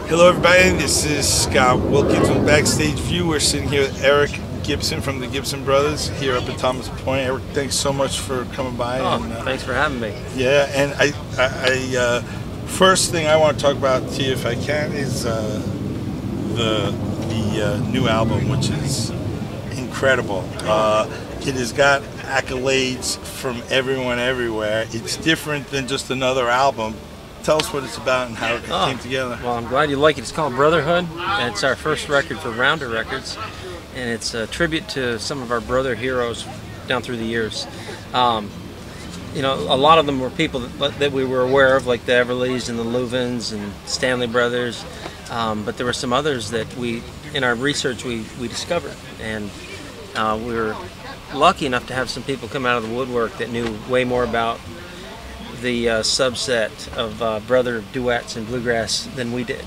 Hello everybody, this is Scott Wilkins with Backstage View. We're sitting here with Eric Gibson from the Gibson Brothers here up at Thomas Point. Eric, thanks so much for coming by. Thanks for having me. Yeah, and I first thing I want to talk about to you, if I can, is the new album, which is incredible. It has got accolades from everyone everywhere. It's different than just another album. Tell us what it's about and how it came together. Well, I'm glad you like it. It's called Brotherhood, and it's our first record for Rounder Records, and it's a tribute to some of our brother heroes down through the years. You know, a lot of them were people that we were aware of, like the Everlys and the Louvins and Stanley Brothers, but there were some others that in our research, we discovered, and we were lucky enough to have some people come out of the woodwork that knew way more about the subset of brother duets and bluegrass than we did,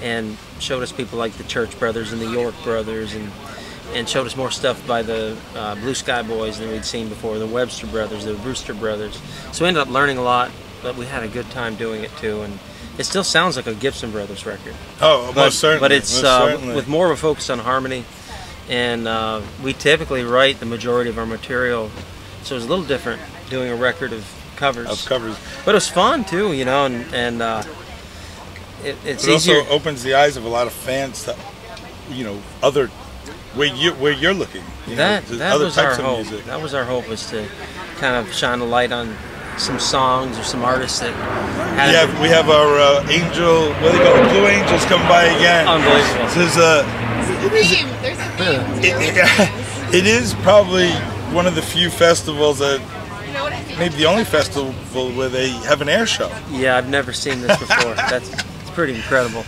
and showed us people like the Church Brothers and the York Brothers, and showed us more stuff by the Blue Sky Boys than we'd seen before, the Webster Brothers, the Brewster Brothers. So we ended up learning a lot, but we had a good time doing it too, and it still sounds like a Gibson Brothers record. Oh, most certainly. But it's with more of a focus on harmony, and we typically write the majority of our material, so it's a little different doing a record of covers. But it was fun too, you know, and it's easier. Also opens the eyes of a lot of fans to, you know, other where you're looking. That was our hope. That was our hope, was to kind of shine a light on some songs or some artists that had. We have our angel, what do they call it, Blue Angels coming by again. Unbelievable. It is probably one of the few festivals that, maybe the only festival where they have an air show. Yeah, I've never seen this before. It's pretty incredible.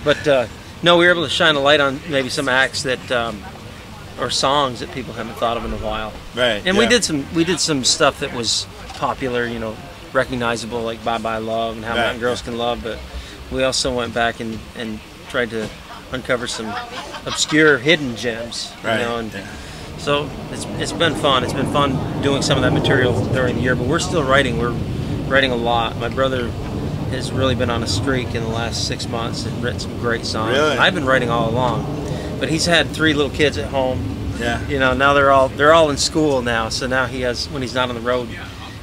But no, we were able to shine a light on maybe some acts that, or songs that people haven't thought of in a while. Right. And we did some stuff that was popular, you know, recognizable, like Bye Bye Love and How Mountain Girls Can Love. But we also went back and tried to uncover some obscure hidden gems. You know, and so it's been fun. It's been fun doing some of that material during the year, but we're still writing. We're writing a lot. My brother has really been on a streak in the last 6 months and written some great songs. Really? And I've been writing all along, but he's had 3 little kids at home. Yeah. You know, now they're all in school now, so now he has, when he's not on the road,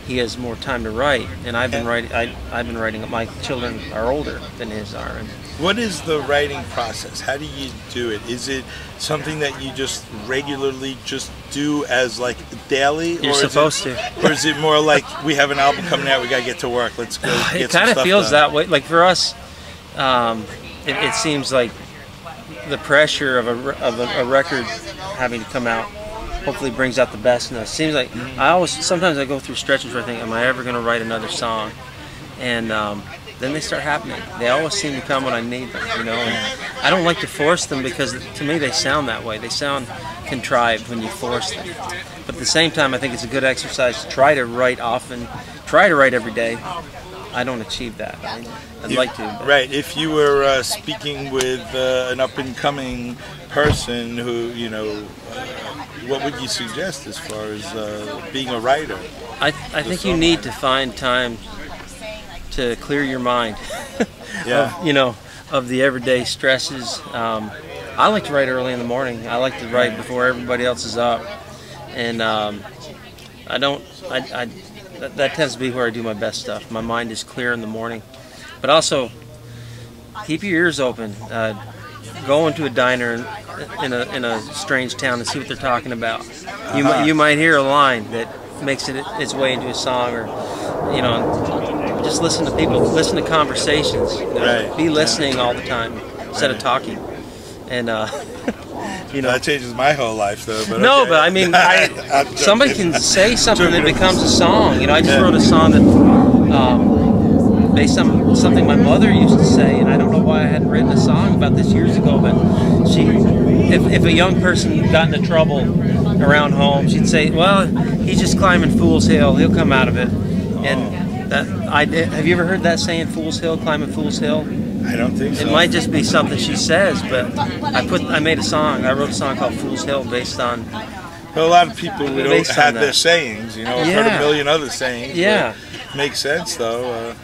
he has more time to write. And I've been writing. I've been writing. My children are older than his are. And what is the writing process? How do you do it? Is it something that you just regularly just do as like daily? You're supposed to. Or is it more like, we have an album coming out, we gotta get to work, let's go get some stuff done? It kind of feels that way. Like for us, it seems like the pressure of a record having to come out hopefully brings out the best in us. Seems like sometimes I go through stretches where I think, am I ever going to write another song? And then they start happening. They always seem to come when I need them, you know. And I don't like to force them, because to me they sound that way. They sound contrived when you force them. But at the same time, I think it's a good exercise to try to write often, try to write every day. I don't achieve that. I'd like to. But. Right. If you were speaking with an up-and-coming person who, you know, what would you suggest as far as being a writer? I think you need to find time to clear your mind of, you know, of the everyday stresses. I like to write early in the morning. I like to write before everybody else is up, and that tends to be where I do my best stuff. My mind is clear in the morning. But also, keep your ears open. Go into a diner in a strange town and see what they're talking about. You might hear a line that makes its way into a song, or, you know, just listen to people, listen to conversations. You know, be listening all the time instead of talking. And you know, that changes my whole life, though. But no, but I mean, somebody can say something that becomes a song. You know, I just wrote a song that based on something my mother used to say, and I don't know why I hadn't written a song about this years ago. But if a young person got into trouble around home, she'd say, "Well, he's just climbing Fool's Hill. He'll come out of it." And have you ever heard that saying, "Fool's Hill, climbing Fool's Hill"? I don't think so. It might just be something she says, but I made a song. I wrote a song called Fool's Hill based on. Well, a lot of people don't have their sayings, you know. I've heard a million other sayings. Yeah. Makes sense, though.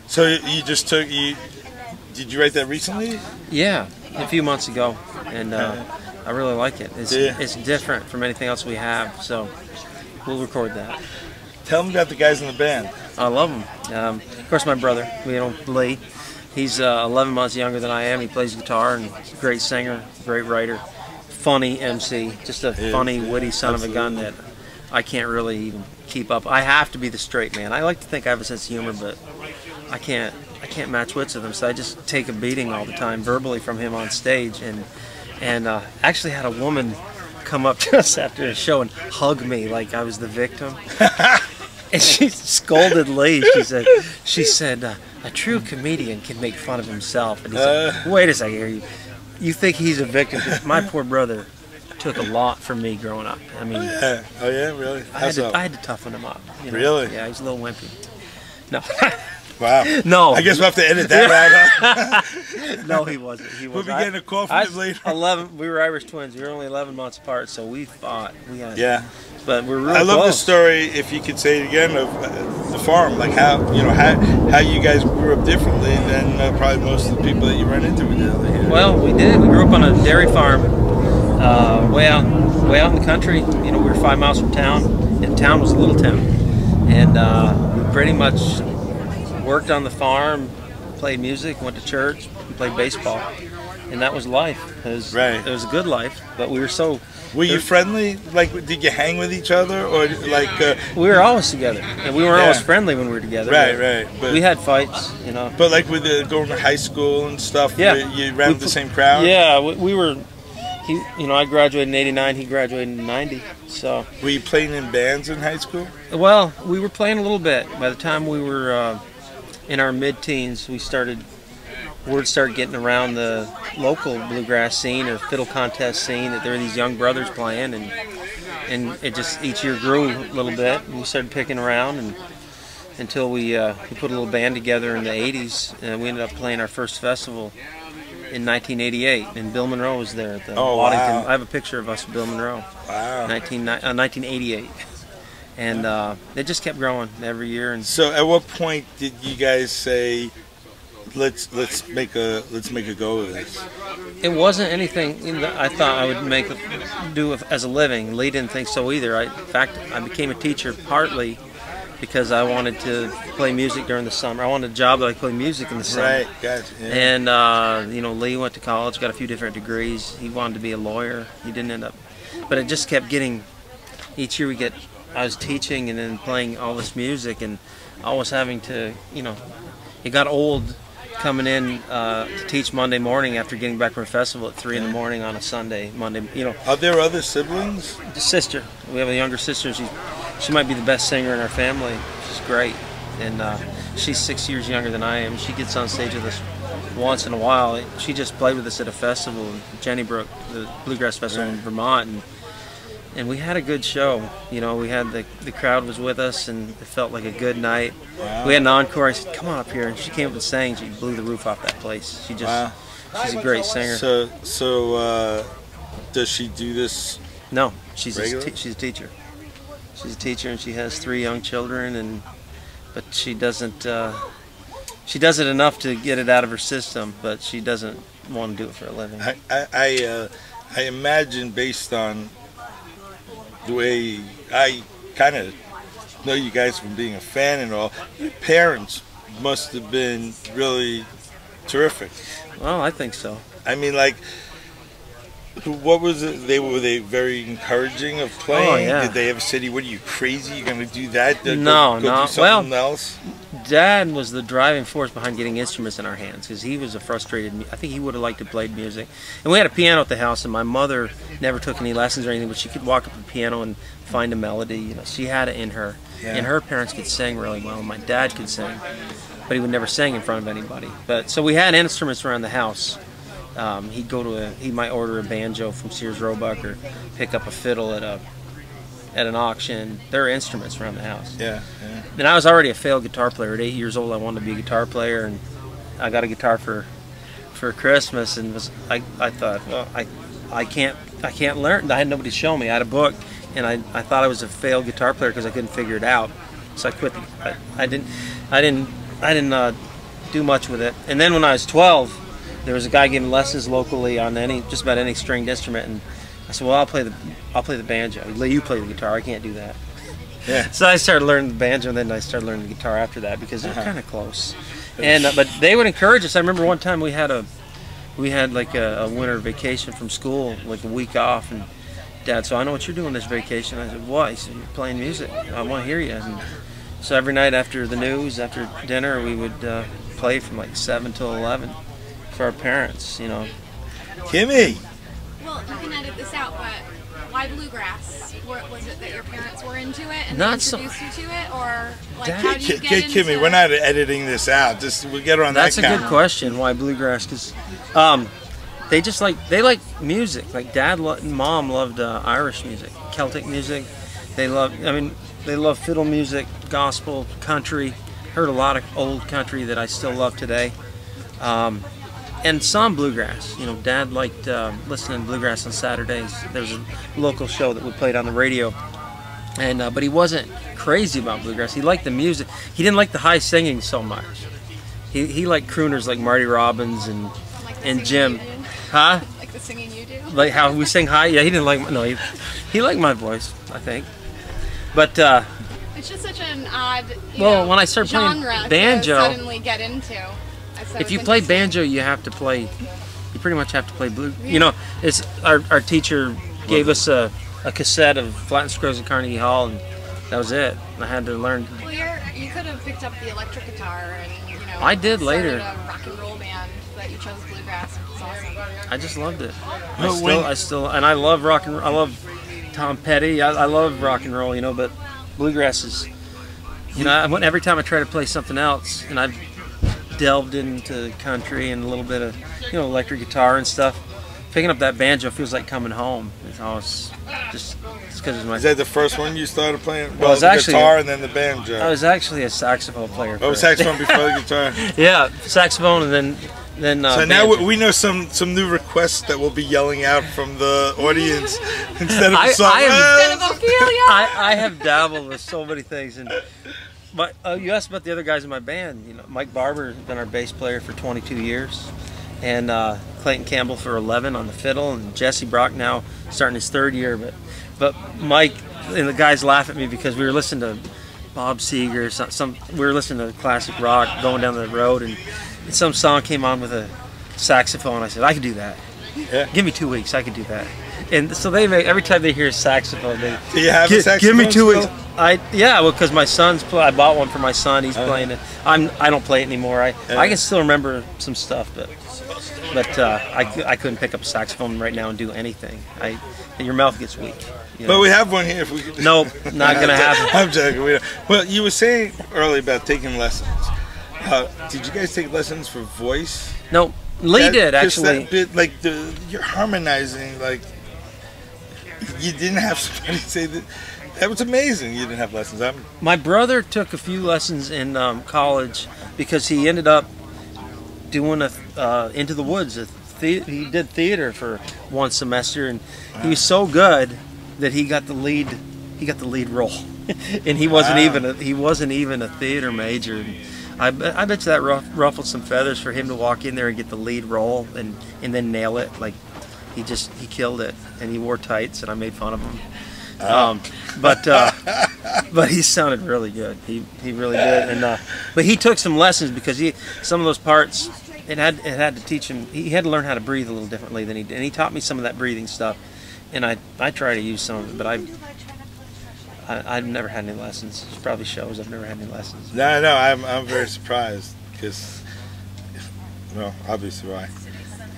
So you just took, Did you write that recently? Yeah, a few months ago, and I really like it. It's different from anything else we have, so we'll record that. Tell me about the guys in the band. I love them. Of course, my brother, Lee. He's 11 months younger than I am. He plays guitar and he's a great singer, great writer, funny MC, just a funny, witty son of a gun that I can't really even keep up. I have to be the straight man. I like to think I have a sense of humor, but I can't match wits with him. So I just take a beating all the time verbally from him on stage, and actually had a woman come up to us after a show and hug me like I was the victim. And she scolded Lee. She said, a true comedian can make fun of himself. And he said, wait a second here, you think he's a victim? My poor brother took a lot from me growing up. I mean, oh yeah, really? I had to toughen him up. You know? Really? Yeah, he's a little wimpy. No. Wow. No. I guess we'll have to edit that out. Huh? No, he wasn't. We'll be getting a call from him later. 11. We were Irish twins. We were only 11 months apart, so we fought. Yeah. But we're really I love close. the story, if you could say it again, of the farm, like how you guys grew up differently than probably most of the people that you run into with here. Well, we did. We grew up on a dairy farm, way out in the country. You know, we were 5 miles from town, and town was a little town, and we pretty much worked on the farm, played music, went to church, and played baseball, and that was life. It was a good life, but we were so. Were you friendly? Like, did you hang with each other, or like? We were always together, and we weren't always friendly when we were together. Right. But we had fights, you know. But like with going to high school and stuff, you ran with the same crowd. Yeah, we were. I graduated in '89. He graduated in '90. So. Were you playing in bands in high school? Well, we were playing a little bit. By the time we were in our mid-teens, word started getting around the local bluegrass scene or fiddle contest scene that there were these young brothers playing, and it just each year grew a little bit, and we started picking around, and until we put a little band together in the '80s, and we ended up playing our first festival in 1988, and Bill Monroe was there at the Waddington. Wow. I have a picture of us with Bill Monroe. Wow. 1988. And it just kept growing every year. And so, at what point did you guys say, let's make a go of this? It wasn't anything I thought I would do as a living. Lee didn't think so either. In fact, I became a teacher partly because I wanted to play music during the summer. I wanted a job that I could play music in the summer. Right, gotcha. Yeah. And Lee went to college, got a few different degrees. He wanted to be a lawyer. He didn't end up, but it just kept getting. Each year I was teaching and then playing all this music, and always having to, it got old coming in to teach Monday morning after getting back from a festival at 3 in the morning on a Sunday, Monday, Are there other siblings? The sister. We have a younger sister. She might be the best singer in our family. She's great, and she's 6 years younger than I am. She gets on stage with us once in a while. She just played with us at a festival in Jennybrook, the Bluegrass Festival in Vermont, and we had a good show. We had the crowd was with us, and it felt like a good night. Wow. We had an encore. I said, "Come on up here," and she came up and sang. She blew the roof off that place. She's a great singer. So does she do this? No, she's a teacher. She's a teacher, and she has 3 young children, but she doesn't. She does it enough to get it out of her system, but she doesn't want to do it for a living. I imagine, based on the way I kind of know you guys from being a fan and all, your parents must have been really terrific. Well, I think so. I mean, like, what was it? Were they very encouraging of playing? Oh, yeah. Did they ever say to you, "What are you, crazy? You're going to do that? No. Do something else?" Dad was the driving force behind getting instruments in our hands, because he was a frustrated. I think he would have liked to play music. And we had a piano at the house, and my mother never took any lessons or anything, but she could walk up to the piano and find a melody. She had it in her. Yeah. And her parents could sing really well. My dad could sing, but he would never sing in front of anybody. So we had instruments around the house. He might order a banjo from Sears Roebuck or pick up a fiddle at an auction. There are instruments around the house. Yeah. And I was already a failed guitar player. At 8 years old, I wanted to be a guitar player, and I got a guitar for Christmas, and I thought, well, I can't learn. I had nobody to show me. I had a book, and I thought I was a failed guitar player because I couldn't figure it out. So I quit. I didn't do much with it. And then when I was 12, there was a guy giving lessons locally on just about any stringed instrument, and I said, well, I'll play the banjo. You play the guitar. I can't do that. Yeah. So I started learning the banjo, and then I started learning the guitar after that because they're kind of close. And but they would encourage us. I remember one time we had like a winter vacation from school, like a week off, and Dad said, I know what you're doing this vacation. I said, what? He said, you're playing music. I want to hear you. And so every night after the news, after dinner, we would play from like 7 till 11 for our parents, you know. Kimmy! Well, you can edit this out, but why bluegrass? Was it that your parents were into it and Not they introduced you to it, or like Dad, how do you get into Kimmy, we're not editing this out. Just we'll get her on That's that a count. good question. Why bluegrass? Because they like music. Like Dad and Mom loved Irish music, Celtic music. They love fiddle music, gospel, country. Heard a lot of old country that I still love today. And some bluegrass. You know, Dad liked listening to bluegrass on Saturdays. There was a local show that we played on the radio, and but he wasn't crazy about bluegrass. He liked the music. He didn't like the high singing so much. He liked crooners like Marty Robbins and Jim. Huh? Like the singing you do? Like how we sing high? Yeah, he didn't like. No, he liked my voice, I think. But it's just such an odd when I started playing genre banjo, to suddenly get into. If you play banjo, you have to play. You pretty much have to play blue. You know, it's our teacher gave us a cassette of Flat and Scruggs at Carnegie Hall, and that was it. I had to learn. Well, you could have picked up the electric guitar and I did later. started a rock and roll band, but you chose bluegrass. It's awesome. I just loved it. I still, and I love rock and I love Tom Petty. I love rock and roll, you know, but bluegrass is, you know, every time I try to play something else, and I've delved into country and a little bit of, you know, electric guitar and stuff. Picking up that banjo feels like coming home. It's always just because it's my. Is that the first one you started playing? Well, the guitar and then the banjo. I was actually a saxophone player. Oh, saxophone before the guitar. Yeah, saxophone and then. So now we know some new requests that we'll be yelling out from the audience instead of a song. Instead of Ophelia. I have dabbled with so many things, and but you asked about the other guys in my band. You know, Mike Barber has been our bass player for 22 years, and Clayton Campbell for 11 on the fiddle, and Jesse Brock now starting his 3rd year. But Mike and the guys laugh at me because we were listening to Bob Seger, we were listening to classic rock going down the road, and some song came on with a saxophone. I said, I could do that. Yeah. Give me 2 weeks, I could do that. And so every time they hear a saxophone, they do you have a saxophone? Give me 2 weeks. Still? Well, because my son's I bought one for my son. He's playing it. I don't play it anymore. I can still remember some stuff, but I couldn't pick up a saxophone right now and do anything. Your mouth gets weak. You know? But we have one here. If we could. Nope, not gonna happen. I'm joking. Well, you were saying earlier about taking lessons. Did you guys take lessons for voice? No, Lee did actually. That bit, like you're harmonizing, like you didn't have somebody say that. That was amazing. You didn't have lessons. My brother took a few lessons in college because he ended up doing Into the Woods. He did theater for one semester, and he was so good that he got the lead. He got the lead role, and he wasn't even a theater major. I bet you that ruffled some feathers for him to walk in there and get the lead role and then nail it. Like he killed it, and he wore tights, and I made fun of him. But he sounded really good. He really did. And but he took some lessons because some of those parts it had to teach him. He had to learn how to breathe a little differently than he did. And he taught me some of that breathing stuff, and I try to use some of it, but I've never had any lessons. It probably shows I've never had any lessons. No, I'm very surprised because, well, obviously why.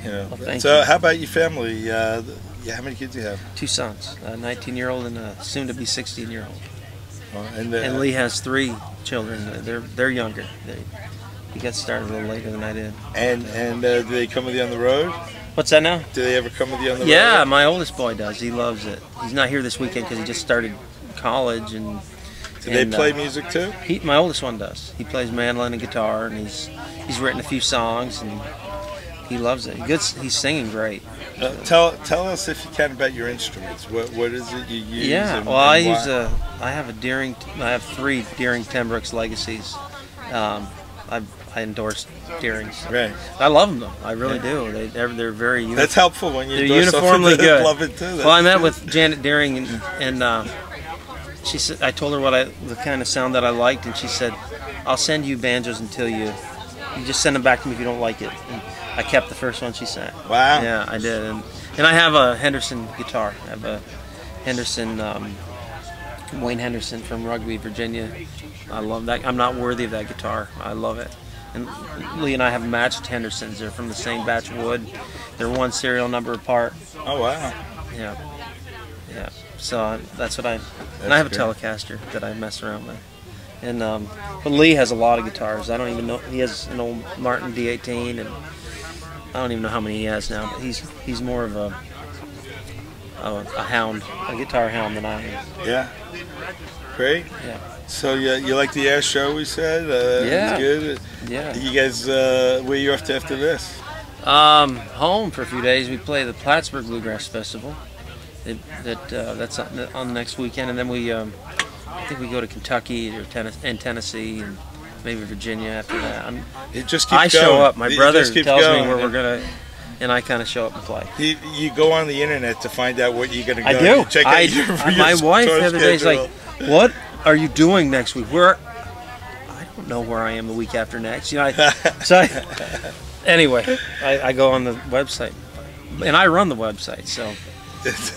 You know. Well, so how about your family? How many kids do you have? 2 sons, a 19-year-old and a soon-to-be 16-year-old. And Lee has 3 children. They're younger. He got started a little later than I did. And do they come with you on the road? What's that now? Do they ever come with you on the road? Yeah, my oldest boy does. He loves it. He's not here this weekend because he just started college. And do they play music too? My oldest one does. He plays mandolin and guitar, and he's written a few songs, and he loves it. He's singing great. Tell us if you can about your instruments. What is it you use? Yeah, well, I have 3 Deering Pembroke's Legacies. I endorse Deering's. Right. I love them though. I really do. They're very uniform. That's helpful when you They're endorse uniformly something that good. love it too. Well, I met with Janet Deering and she said, I told her the kind of sound that I liked, and she said, "I'll send you banjos until you just send them back to me if you don't like it." And I kept the first one she sent. Wow. Yeah, I did. And I have a Henderson guitar. I have a Henderson, Wayne Henderson from Rugby, Virginia. I love that. I'm not worthy of that guitar. I love it. And Lee and I have matched Hendersons. They're from the same batch of wood. They're one serial number apart. Oh wow. Yeah. Yeah. So that's what and I have a Telecaster that I mess around with. And but Lee has a lot of guitars. I don't even know. He has an old Martin D18, and I don't even know how many he has now. But he's more of a hound, a guitar hound than I am. Yeah. Great. Yeah. So you like the air show? We said. Yeah. It was good. Yeah. You guys, where you off to after this? Home for a few days. We play the Plattsburgh Bluegrass Festival. That's on next weekend, and then I think we go to Kentucky or Tennessee and maybe Virginia after that. It just keeps I show going. up. My brother tells going. me where we're gonna, and I kind of show up and play. You go on the internet to find out what you're gonna go. I do. You check out your my wife tour the other day is like, schedule. "What are you doing next week?" I don't know where I am the week after next. Anyway, I go on the website, and I run the website, so.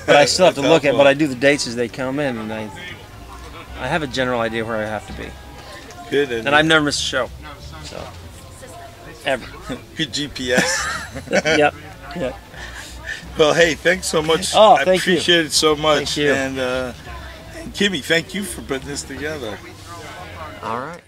But I still have to look at. But I do the dates as they come in, and I have a general idea where I have to be. Good. And I've never missed a show, so ever. Good GPS. Yep. Yep. Well, hey, thanks so much. Oh, I thank you. appreciate it so much. Thank you. And Kimmy, thank you for putting this together. All right.